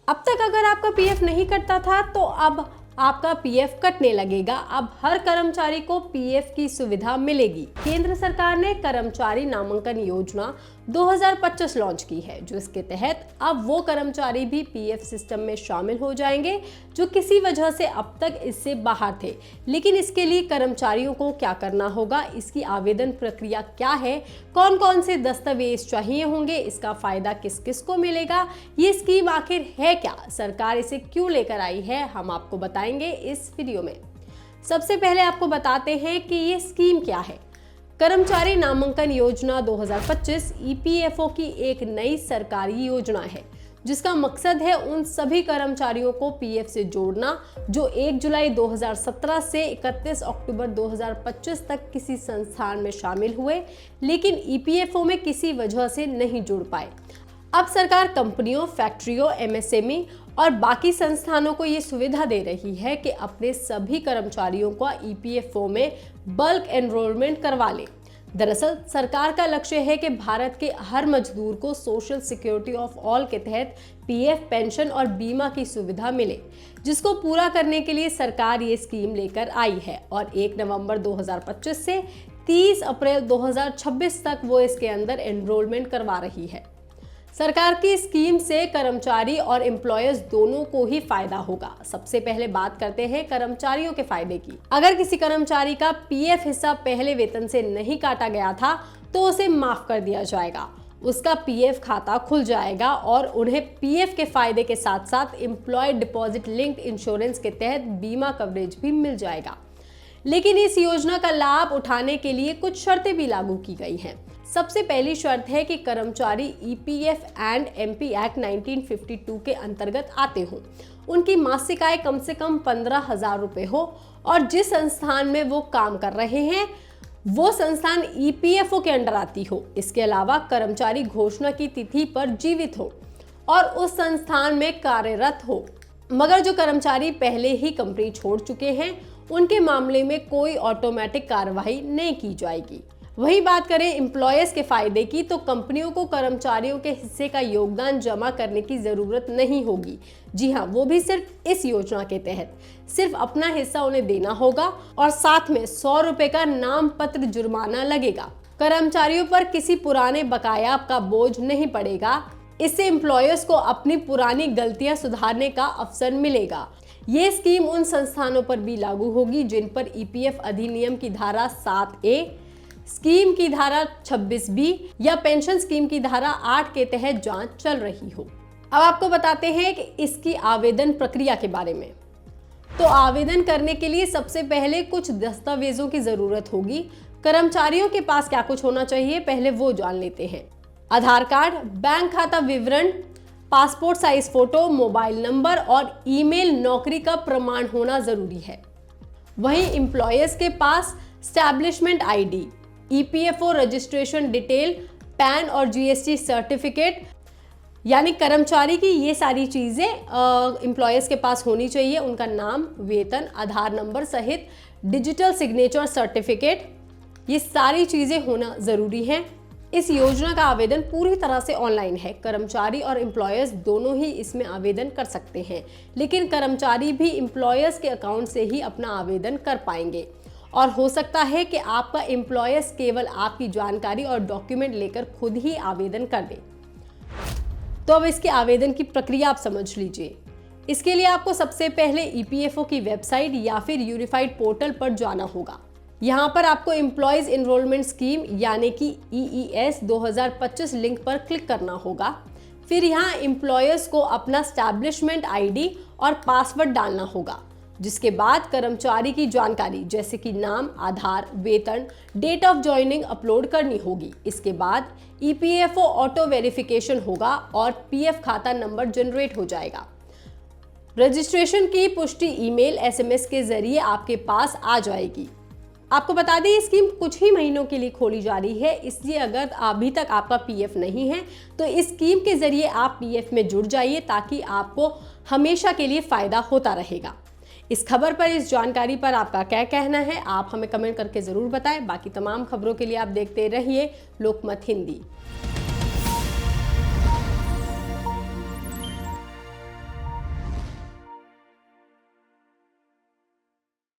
अब तक अगर आपका पीएफ नहीं कटता था तो अब आपका पीएफ कटने लगेगा। अब हर कर्मचारी को पीएफ की सुविधा मिलेगी। केंद्र सरकार ने कर्मचारी नामांकन योजना 2025 लॉन्च की है, जो इसके तहत अब वो कर्मचारी भी पीएफ सिस्टम में शामिल हो जाएंगे जो किसी वजह से अब तक इससे बाहर थे। लेकिन इसके लिए कर्मचारियों को क्या करना होगा, इसकी आवेदन प्रक्रिया क्या है, कौन कौन से दस्तावेज चाहिए होंगे, इसका फायदा किस किस को मिलेगा, ये स्कीम आखिर है क्या, सरकार इसे क्यों लेकर आई है, हम आपको बताएंगे इस वीडियो में। सबसे पहले आपको बताते हैं कि ये स्कीम क्या है। कर्मचारी नामांकन योजना 2025 ईपीएफओ की एक नई सरकारी योजना है जिसका मकसद है उन सभी कर्मचारियों को पीएफ से जोड़ना जो 1 जुलाई 2017 से 31 अक्टूबर 2025 तक किसी संस्थान में शामिल हुए लेकिन ईपीएफओ में किसी वजह से नहीं जुड़ पाए। अब सरकार कंपनियों, फैक्ट्रियों, एमएसएमई और बाकी संस्थानों को ये सुविधा दे रही है कि अपने सभी कर्मचारियों का ईपीएफओ में बल्क एनरोलमेंट करवा ले। दरअसल सरकार का लक्ष्य है कि भारत के हर मजदूर को सोशल सिक्योरिटी ऑफ ऑल के तहत पीएफ, पेंशन और बीमा की सुविधा मिले, जिसको पूरा करने के लिए सरकार ये स्कीम लेकर आई है और 1 नवंबर 2025 से 30 अप्रैल 2026 तक वो इसके अंदर एनरोलमेंट करवा रही है। सरकार की स्कीम से कर्मचारी और एम्प्लॉयर्स दोनों को ही फायदा होगा। सबसे पहले बात करते हैं कर्मचारियों के फायदे की। अगर किसी कर्मचारी का पीएफ हिस्सा पहले वेतन से नहीं काटा गया था तो उसे माफ कर दिया जाएगा, उसका पीएफ खाता खुल जाएगा और उन्हें पीएफ के फायदे के साथ साथ एम्प्लॉय डिपॉजिट लिंक्ड इंश्योरेंस के तहत बीमा कवरेज भी मिल जाएगा। लेकिन इस योजना का लाभ उठाने के लिए कुछ शर्तें भी लागू की गई हैं। सबसे पहली शर्त है कि कर्मचारी ईपीएफ एंड एमपी एक्ट 1952 के अंतर्गत आते हों, उनकी मासिक आय कम से कम 15,000 रुपए हो और जिस संस्थान में वो काम कर रहे हैं वो संस्थान ईपीएफओ के अंडर आती हो। इसके अलावा कर्मचारी घोषणा की तिथि पर जीवित हो और उस संस्थान में कार्यरत हो, मगर जो कर्मचारी पहले ही कंपनी छोड़ चुके हैं उनके मामले में कोई ऑटोमेटिक कार्रवाई नहीं की जाएगी। वही बात करें एम्प्लॉयर्स के फायदे की तो कंपनियों को कर्मचारियों के हिस्से का योगदान जमा करने की जरूरत नहीं होगी। जी हाँ, वो भी सिर्फ इस योजना के तहत सिर्फ अपना हिस्सा उन्हें देना होगा और साथ में 100 रुपए का नाम पत्र जुर्माना लगेगा। कर्मचारियों पर किसी पुराने बकाया का बोझ नहीं पड़ेगा। इससे एम्प्लॉयर्स को अपनी पुरानी गलतियां सुधारने का अवसर मिलेगा। ये स्कीम उन संस्थानों पर भी लागू होगी जिन पर ईपीएफ अधिनियम की धारा 7A, स्कीम की धारा 26B या पेंशन स्कीम की धारा 8 के तहत जांच चल रही हो। अब आपको बताते हैं कि इसकी आवेदन प्रक्रिया के बारे में। तो आवेदन करने के लिए सबसे पहले कुछ दस्तावेजों की जरूरत होगी। कर्मचारियों के पास क्या कुछ होना चाहिए पहले वो जान लेते हैं। आधार कार्ड, बैंक खाता विवरण, passport size photo, mobile number और ईमेल नौकरी का प्रमाण होना जरूरी है। वहीं एम्प्लॉयर्स के पास establishment ID, EPFO registration detail, PAN और जीएसटी सर्टिफिकेट, यानी कर्मचारी की ये सारी चीजें एम्प्लॉयर्स के पास होनी चाहिए। उनका नाम, वेतन, आधार नंबर सहित डिजिटल सिग्नेचर सर्टिफिकेट, ये सारी चीजें होना जरूरी है। इस योजना का आवेदन पूरी तरह से ऑनलाइन है। कर्मचारी और एम्प्लॉयर्स दोनों ही इसमें आवेदन कर सकते हैं, लेकिन कर्मचारी भी एम्प्लॉयर्स के अकाउंट से ही अपना आवेदन कर पाएंगे और हो सकता है कि आपका एम्प्लॉयर्स केवल आपकी जानकारी और डॉक्यूमेंट लेकर खुद ही आवेदन कर दे। तो अब इसके आवेदन की प्रक्रिया आप समझ लीजिए। इसके लिए आपको सबसे पहले ईपीएफओ की वेबसाइट या फिर यूनिफाइड पोर्टल पर जाना होगा। यहाँ पर आपको एम्प्लॉयज एनरोलमेंट स्कीम यानी कि EES 2025 लिंक पर क्लिक करना होगा। फिर यहाँ एम्प्लॉयर्स को अपना एस्टैब्लिशमेंट आईडी और पासवर्ड डालना होगा, जिसके बाद कर्मचारी की जानकारी जैसे कि नाम, आधार, वेतन, डेट ऑफ ज्वाइनिंग अपलोड करनी होगी। इसके बाद ईपीएफओ ऑटो वेरिफिकेशन होगा और पीएफ खाता नंबर जनरेट हो जाएगा। रजिस्ट्रेशन की पुष्टि ईमेल, एसएमएस के जरिए आपके पास आ जाएगी। आपको बता दें ये स्कीम कुछ ही महीनों के लिए खोली जा रही है, इसलिए अगर अभी तक आपका पीएफ नहीं है तो इस स्कीम के जरिए आप पीएफ में जुड़ जाइए ताकि आपको हमेशा के लिए फायदा होता रहेगा। इस खबर पर, इस जानकारी पर आपका क्या कहना है, आप हमें कमेंट करके जरूर बताएं। बाकी तमाम खबरों के लिए आप देखते रहिए लोकमत हिंदी।